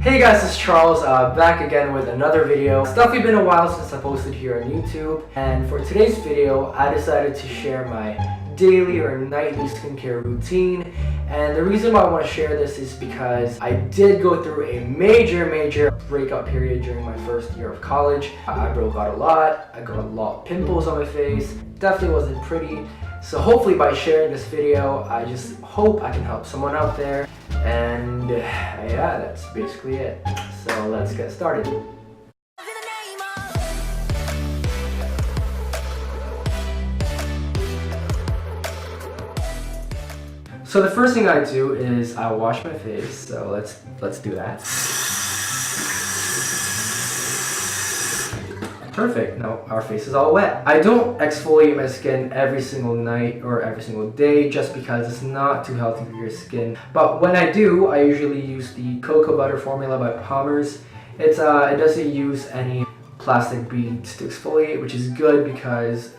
Hey guys, it's Charles, back again with another video. It's definitely been a while since I posted here on YouTube, and for today's video, I decided to share my daily or nightly skincare routine. And the reason why I want to share this is because I did go through a major breakout period during my first year of college. I broke out a lot, I got a lot of pimples on my face, definitely wasn't pretty. So hopefully by sharing this video, I just hope I can help someone out there. And yeah, that's basically it. So let's get started. So the first thing I do is I wash my face. So let's do that. Perfect. Now our face is all wet. I don't exfoliate my skin every single night or every single day just because it's not too healthy for your skin. But when I do, I usually use the cocoa butter formula by Palmer's. It doesn't use any plastic beads to exfoliate, which is good because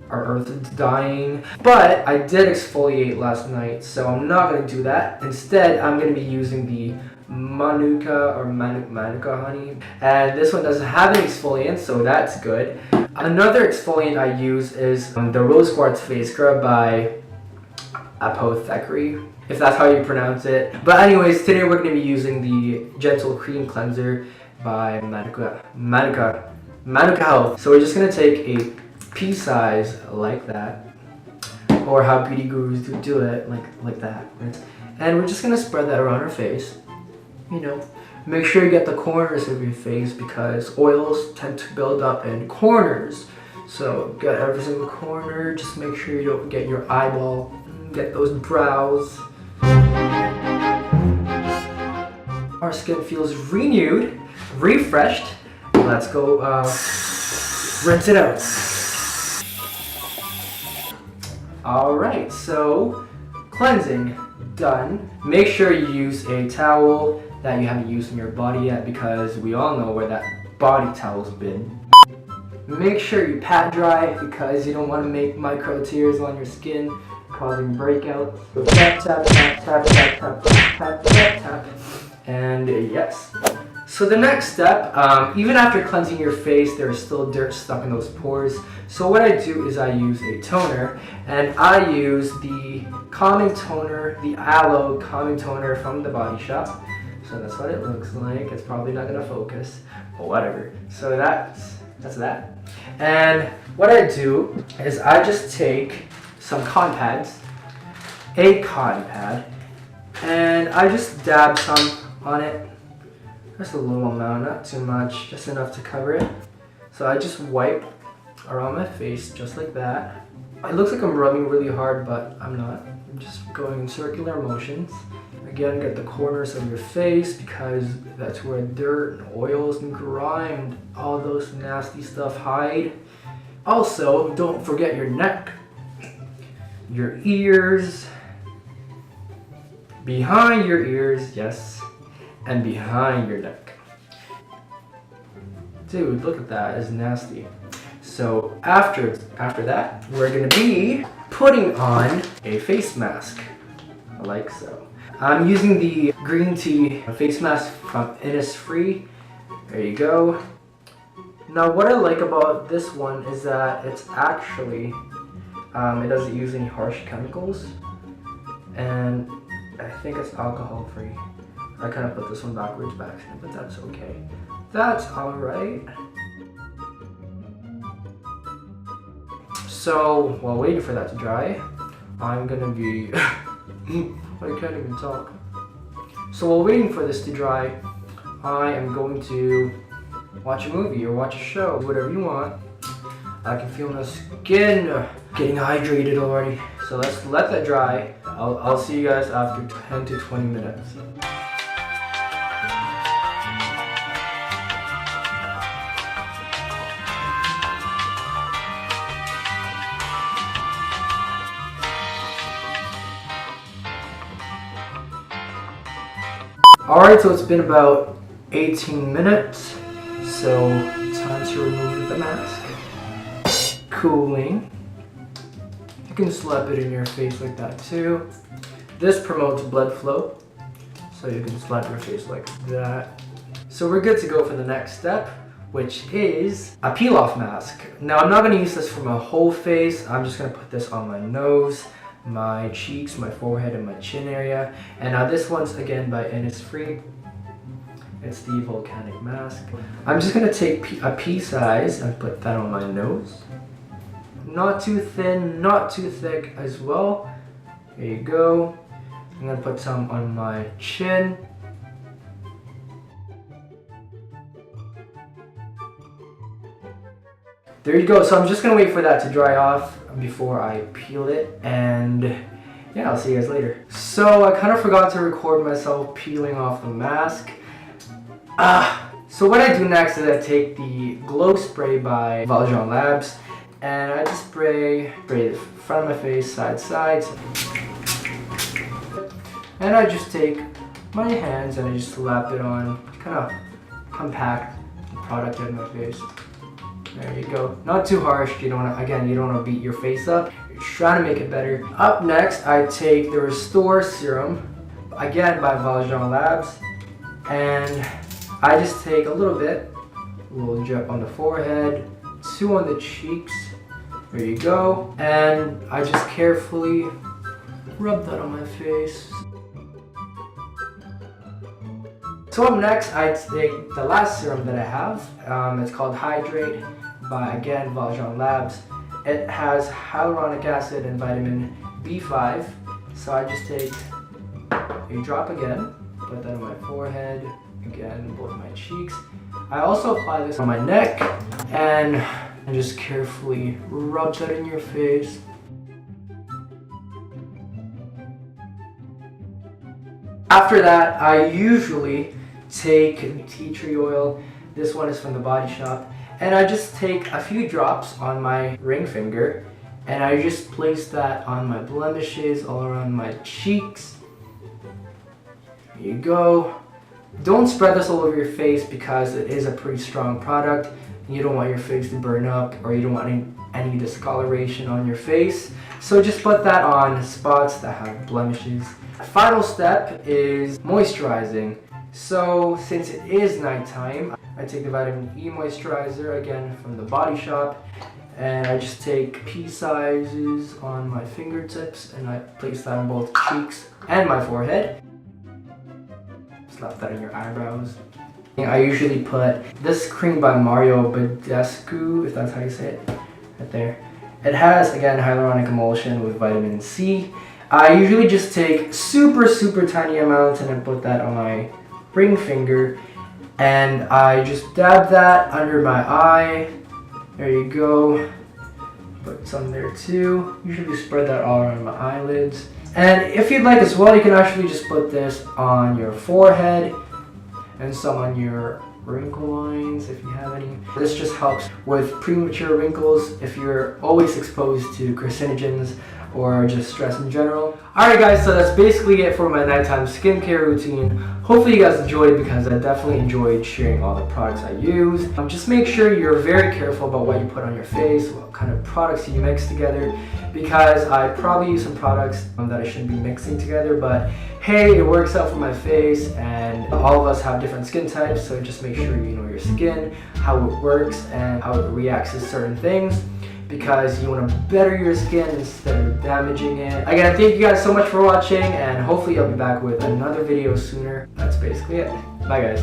our earth is dying. But I did exfoliate last night, so I'm not going to do that. Instead, I'm going to be using the Manuka or Manuka honey, and this one doesn't have any exfoliant, so that's good. Another exfoliant I use is the Rose Quartz face scrub by Apothecary, if that's how you pronounce it. But anyways, today we're going to be using the Gentle Cream Cleanser by Manuka Health. So we're just going to take a pea size like that, or how beauty gurus do it, like that, right? And we're just going to spread that around our face. You know, make sure you get the corners of your face because oils tend to build up in corners. So get every single corner, just make sure you don't get your eyeball, get those brows. Our skin feels renewed, refreshed. Let's go rinse it out. Alright, so cleansing done. Make sure you use a towel that you haven't used in your body yet because we all know where that body towel's been. Make sure you pat dry because you don't want to make micro tears on your skin causing breakouts. So tap, tap, tap, tap, tap, tap, tap, tap, tap. And yes. So the next step, even after cleansing your face, there's still dirt stuck in those pores. So what I do is I use a toner, and I use the calming toner, the aloe calming toner from the Body Shop. So that's what it looks like. It's probably not gonna focus, but whatever. So that's that. And what I do is I just take some cotton pads, a cotton pad, and I just dab some on it. Just a little amount, not too much, just enough to cover it. So I just wipe around my face just like that. It looks like I'm rubbing really hard, but I'm not. I'm just going in circular motions. Again, get the corners of your face because that's where dirt and oils and grime, all those nasty stuff hide. Also, don't forget your neck, your ears, behind your ears, yes, and behind your neck. Dude, look at that, it's nasty. So after that, we're gonna be putting on a face mask, like so. I'm using the green tea face mask from InnisFree. There you go. Now what I like about this one is that it's actually, it doesn't use any harsh chemicals, and I think it's alcohol free. I kind of put this one backwards by accident, but that's okay. That's alright. So while waiting for that to dry, I'm gonna be I can't even talk. So while waiting for this to dry, I am going to watch a movie or watch a show, whatever you want. I can feel my skin getting hydrated already. So let's let that dry. I'll see you guys after 10 to 20 minutes. Alright, so it's been about 18 minutes, so time to remove the mask. Cooling. You can slap it in your face like that too. This promotes blood flow, So you can just slap your face like that. So we're good to go for the next step, which is a peel-off mask. Now I'm not going to use this for my whole face. I'm just going to put this on my nose, my cheeks, my forehead, and my chin area. And now this one's again by InnisFree. It's the volcanic mask. I'm just going to take a pea size and put that on my nose. Not too thin, not too thick as well. There you go. I'm going to put some on my chin. There you go. So I'm just going to wait for that to dry off before I peel it. And yeah, I'll see you guys later. So I kind of forgot to record myself peeling off the mask. So what I do next is I take the glow spray by Valjean Labs. And I just spray the front of my face, sides. And I just take my hands and I just slap it on, kind of compact the product in my face. There you go. Not too harsh. You don't want to beat your face up. You're trying to make it better. Up next, I take the Restore Serum, again by Valjean Labs, and I just take a little drip on the forehead, 2 on the cheeks. There you go. And I just carefully rub that on my face. So up next, I take the last serum that I have. It's called Hydrate by, again, Valjean Labs. It has hyaluronic acid and vitamin B5. So I just take a drop again, put that on my forehead, again, both my cheeks. I also apply this on my neck and just carefully rub that in your face. After that, I usually take tea tree oil. This one is from the Body Shop. And I just take a few drops on my ring finger and I just place that on my blemishes, all around my cheeks. There you go. Don't spread this all over your face because it is a pretty strong product. You don't want your face to burn up, or you don't want any discoloration on your face. So just put that on spots that have blemishes. Final step is moisturizing. So since it is nighttime, I take the vitamin E moisturizer, again from the Body Shop, and I just take pea sizes on my fingertips and I place that on both cheeks and my forehead. Slap that in your eyebrows. I usually put this cream by Badescu, if that's how you say it, right there. It has, again, hyaluronic emulsion with vitamin C. I usually just take super tiny amounts and I put that on my ring finger and I just dab that under my eye. There you go. Put some there too. Usually spread that all around my eyelids. And if you'd like as well, you can actually just put this on your forehead and some on your wrinkle lines if you have any. This just helps with premature wrinkles if you're always exposed to carcinogens or just stress in general. Alright guys, so that's basically it for my nighttime skincare routine. Hopefully you guys enjoyed, because I definitely enjoyed sharing all the products I use. Just make sure you're very careful about what you put on your face, what kind of products you mix together, because I probably use some products that I shouldn't be mixing together, but hey, it works out for my face, and all of us have different skin types, so just make sure you know your skin, how it works, and how it reacts to certain things, because you want to better your skin instead of damaging it. Again, thank you guys so much for watching, and hopefully I'll be back with another video sooner. That's basically it. Bye guys.